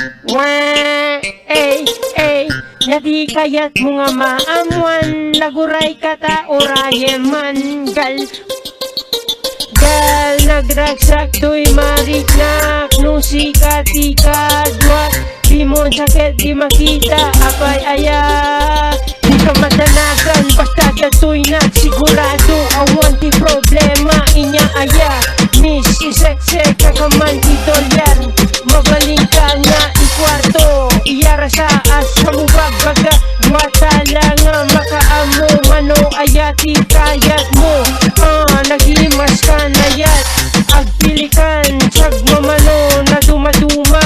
Wah, jadi kayat mo nga maamuan, naguray kata oraye man, gal nagragsak to'y mariknak, nung sikat-ikadwa, di mo sakit di makita, apay aya, di ka madanagan, basta dato'y nagsigurado, awan ti problema, inya aya, miss, isek-sek, kakaman ti dolyar, mabaling ka nga ikwarto, iyara sa as, kamubagbaga, watala nga makaamo, mano ayati kayat mo, nagimas ka na yat, agpilikan, sag mamano, na dumaduma,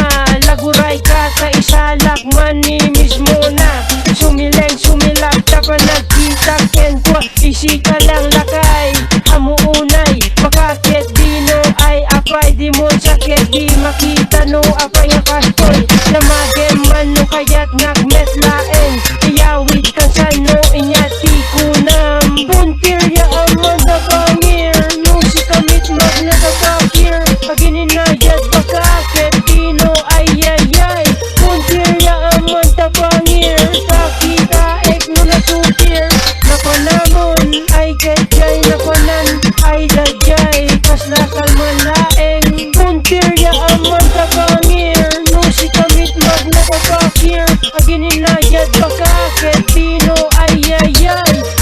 laguray ka sa isalak, mani mismo na, sumilak, tapa nagkita, kenkwa, isika lang lakay, hamuunay, makakit dino, ay apay, di mo sakit, di makita no, apay nga kastoy, namagem man no, kaya't nagmetlaen, iyawit kang sano, inyati kunam, buntirya amon na bangir, nung si kamit magnagapakir, pagininayat bakakit dino, ay, buntirya amon ta bangir, kakita ek no nasukir, napanamon, ay kajay, napanan, ay dajay, kasla kalmalaeng, buntirya amon ta bangir, nung si kamit magnagapakir, pagininayat bakakit dino, ay,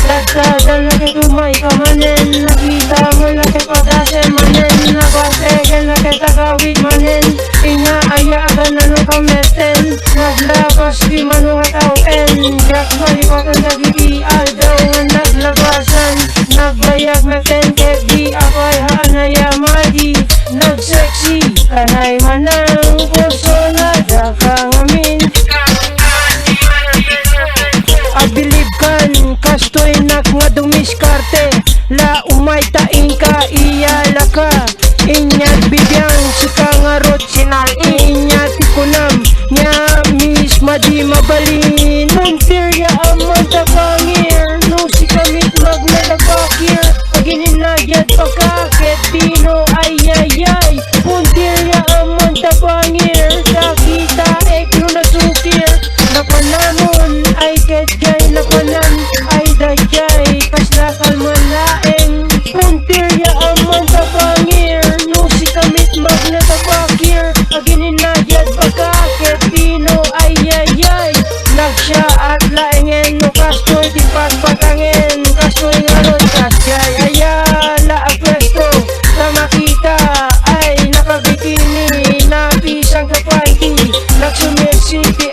dagdagan laki tumay kamanen, nakita mo laki patasin manen, napasegen laki tagawid manen, inya ayaagan na nung kameten, naglabas di manu katawen, yak malipatan nagigial daw nga naglabasan, nagbayag meten kek di apay hanaya madi, nagseksi, kanay manang puso na dakang amin, abilib kan, kastoy nak nga dumiskarte, la umay taing ka, iyala ka, inyat bibiyang sika nga rot sinal, inyat ikunam, nya misma di mabalin, muntirya amon ta pangir, nung si kamit magnalabakir, pagininayat pakakit dino, ay, muntirya amon ta pangir, kakita ek no nasukir, napanamon, ay ketjay, napanan, ay dajay, kasla kalmalaeng, puntirya amon ta pangir, nung si kamit magnatapakir, agininayat bakakit dino, ay, nagsya at laengen, no kastoy di patpatangin, kastoy nga ron kasyay, ayala agwesto, na makita, ay nakabikini, napisang kapalki, nagsumisiti,